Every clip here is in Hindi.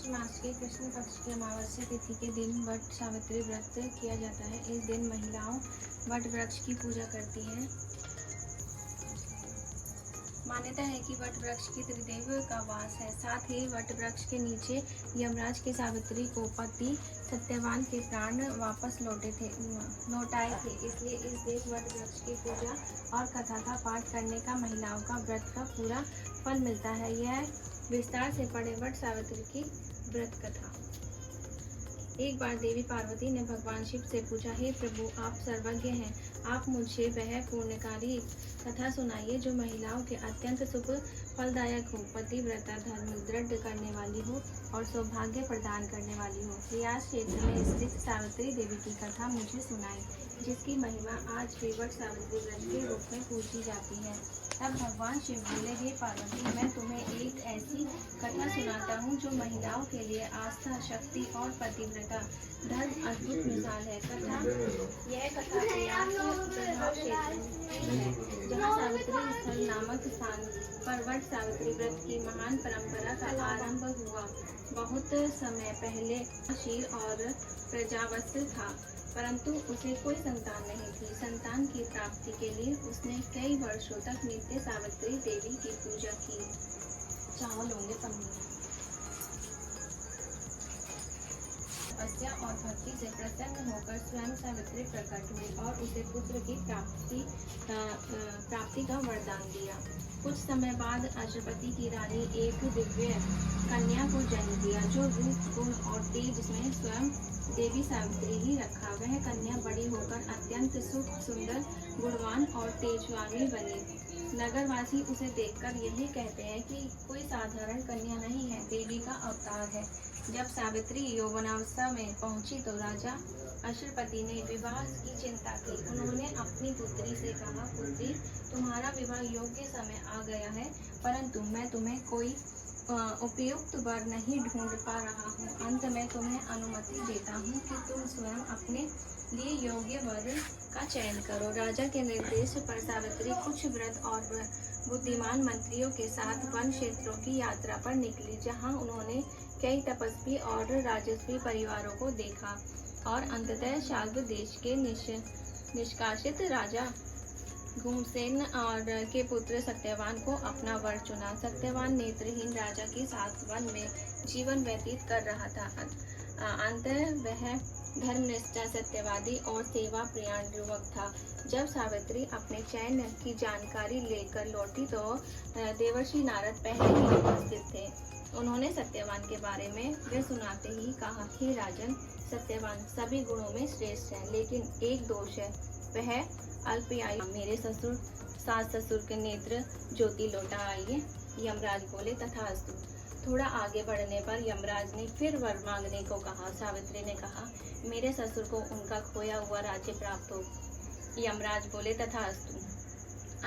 ज्येष्ठ मास के कृष्ण पक्ष की अमावस्या तिथि के दिन वट सावित्री व्रत किया जाता है। इस दिन महिलाओं वट वृक्ष की पूजा करती हैं। मान्यता है कि वट वृक्ष की त्रिदेव का वास है। साथ ही वट वृक्ष के नीचे यमराज के सावित्री को पति सत्यवान के प्राण वापस लौटाए थे। इसलिए इस दिन वट वृक्ष की पूजा और कथा का पाठ करने का महिलाओं का व्रत का पूरा फल मिलता है। यह विस्तार से पढ़े वट सावित्री की व्रत कथा। एक बार देवी पार्वती ने भगवान शिव से पूछा, हे प्रभु, आप सर्वज्ञ हैं, आप मुझे वह पूर्णकारी कथा सुनाइए जो महिलाओं के अत्यंत शुभ फलदायक हो, पतिव्रता धर्म दृढ़ करने वाली हो और सौभाग्य प्रदान करने वाली हो। प्रयास क्षेत्र में स्थित सावित्री देवी की कथा मुझे सुनाई, जिसकी महिमा आज भी वट सावित्री व्रत के रूप में पूजी जाती है। तब भगवान शिव बोले, हे पार्वती, मैं तुम्हें एक ऐसी कथा सुनाता हूँ जो महिलाओं के लिए आस्था, शक्ति और पतिव्रता धर्म अद्भुत मिसाल है। यह कथा प्रयास प्रभाव क्षेत्र में है, जहाँ सावित्री स्थल नामक स्थान पर वट सावित्री व्रत की महान परंपरा का आरंभ हुआ। बहुत समय पहले शील और प्रजावत्स था, परंतु उसे कोई संतान नहीं थी। संतान की प्राप्ति के लिए उसने कई वर्षों तक नित्य सावित्री देवी की पूजा की। चावल होंगे पन्नी तपस्या और भक्ति से प्रसन्न होकर स्वयं सावित्री प्रकट हुई और उसे पुत्र की प्राप्ति का वरदान दिया। कुछ समय बाद अश्वपति की रानी एक दिव्य कन्या को जन्म दिया, जो रूप गुण और तेज में स्वयं देवी सावित्री ही रखा। वह कन्या बड़ी होकर अत्यंत सुंदर, गुणवान और तेजस्वी बनी। नगरवासी उसे देखकर यही कहते हैं कि कोई साधारण कन्या नहीं है, देवी का अवतार है। जब सावित्री यौवनावस्था में पहुंची तो राजा अश्वपति ने विवाह की चिंता की। उन्होंने अपनी पुत्री से कहा, पुत्री, तुम्हारा विवाह योग्य समय आ गया है, परंतु मैं तुम्हें कोई उपयुक्त वर नहीं ढूंढ पा रहा हूँ। अंत में तुम्हें अनुमति देता हूँ कि तुम स्वयं अपने लिए योग्य वर का चयन करो। राजा के निर्देश पर सावित्री कुछ वृद्ध और बुद्धिमान मंत्रियों के साथ वन क्षेत्रों की यात्रा पर निकली, जहाँ उन्होंने कई तपस्वी और राजस्वी परिवारों को देखा और अंततः शाल्व देश के निष्कासित राजा घुमसेन और के पुत्र सत्यवान को अपना वर चुना। सत्यवान नेत्रहीन राजा के साथ वन में जीवन व्यतीत कर रहा था। अंततः वह धर्मनिष्ठा, सत्यवादी और सेवा प्रिय युवक था। जब सावित्री अपने चयन की जानकारी लेकर लौटी तो देवर्षि नारद पहले ही उपस्थित थे। उन्होंने सत्यवान के बारे में वे सुनाते ही कहा, हे राजन, सत्यवान सभी गुणों में श्रेष्ठ है, लेकिन एक दोष है, वह अल्पआयु। मेरे सास ससुर के नेत्र ज्योति लौटा आइए। यमराज बोले, तथास्तु। थोड़ा आगे बढ़ने पर यमराज ने फिर वर मांगने को कहा। सावित्री ने कहा, मेरे ससुर को उनका खोया हुआ राज्य प्राप्त हो। यमराज बोले, तथास्तु।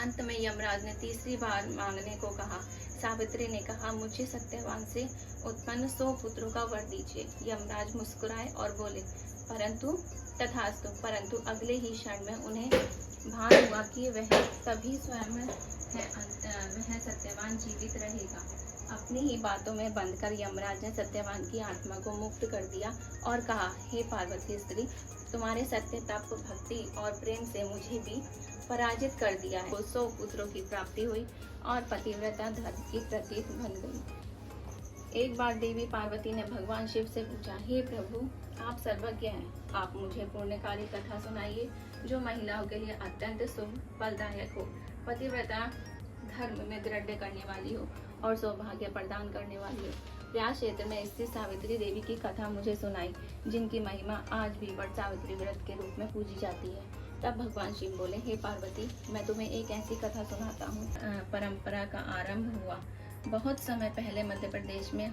अंत में यमराज ने तीसरी बार मांगने को कहा। सावित्री ने कहा, मुझे सत्यवान से उत्पन्न 100 पुत्रों का वर दीजिए। यमराज मुस्कुराए और बोले, तथास्तु। परंतु अगले ही क्षण में उन्हें भान हुआ कि वह तभी स्वयं वह सत्यवान जीवित रहेगा। अपनी ही बातों में बंधकर यमराज ने सत्यवान की आत्मा को मुक्त कर दिया और कहा, हे पार्वती स्त्री, तुम्हारे सत्य, तप, भक्ति और प्रेम से मुझे भी पराजित कर दिया है। 100 पुत्रों की प्राप्ति हुई और पतिव्रता धर्म की प्रतीक बन गई। एक बार देवी पार्वती ने भगवान शिव से पूछा, हे प्रभु, आप सर्वज्ञ हैं, आप मुझे पूर्णकारी कथा सुनाइए जो महिलाओं के लिए अत्यंत शुभ फलदायक हो, पतिव्रता धर्म में दृढ़ करने वाली हो और सौभाग्य प्रदान करने वाली हो। प्रयास क्षेत्र में स्थित सावित्री देवी की कथा मुझे सुनाई, जिनकी महिमा आज भी वट सावित्री व्रत के रूप में पूजी जाती है। तब भगवान शिव बोले, हे पार्वती, मैं तुम्हें एक ऐसी कथा सुनाता हूँ। परंपरा का आरंभ हुआ। बहुत समय पहले मध्य प्रदेश में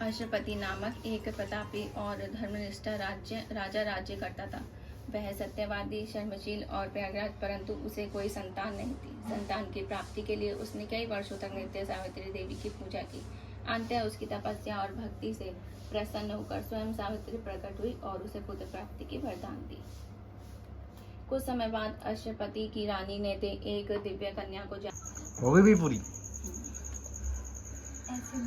अश्वपति नामक एक प्रतापी और धर्मनिष्ठ राजा राज्य करता था। वह सत्यवादी, शर्मशील और प्रयागराज, परंतु उसे कोई संतान नहीं थी। संतान की प्राप्ति के लिए उसने कई वर्षों तक नित्य सावित्री देवी की पूजा की। अंततः उसकी तपस्या और भक्ति से प्रसन्न होकर स्वयं सावित्री प्रकट हुई और उसे पुत्र प्राप्ति की वरदान दी। कुछ समय बाद अश्वपति की रानी ने एक दिव्य कन्या को हो गई भी पूरी। ऐसे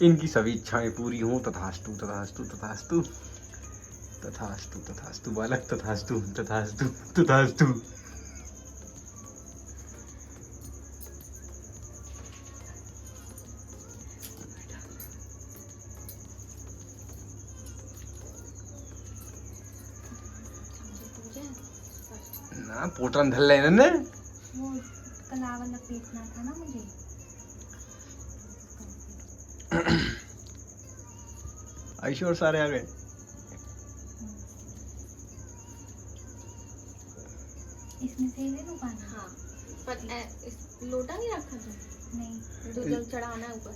इनकी सभी इच्छाएं पूरी हों। तथास्तु तथास्तु तथास्तु तथास्तु तथास्तु बालक तथास्तु तथास्तु तथास्तु। ना पोटन धल लेना ने वो कलावा लपेटना था ना मुझे। आयशु और सारे आ गए। इसमें से ले लो पानी। हाँ, पर लोटा नहीं रखा था। नहीं, जो जल चढ़ाना है ऊपर।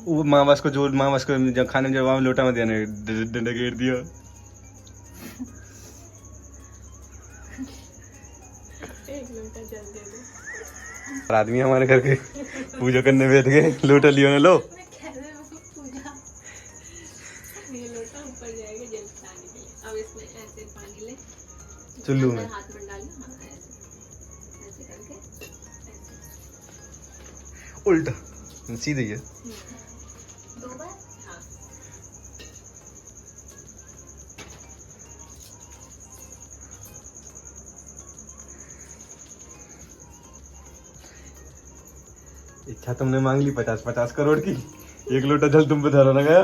वो मावस को जब खाने में जब वहाँ लोटा में देने डंडा घेर दिया। एक लोटा जल दे दो। आदमी हमारे घर के पूजा करने बैठ गए, लोटा लियो ना लो। ये लोटा ऊपर जाएगा जल चढ़ाने के लिए। अब इसमें ऐसे पानी ले, चुल्लू में हाथ में डालियो। हाँ, ऐसे करके ऐसे। उल्टा सीधे है। 2 बार। हाँ, इच्छा तुमने मांग ली 50 करोड़ की। 1 लोटा जल तुम पे धरा ना गया।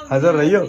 हाजिर रही हो।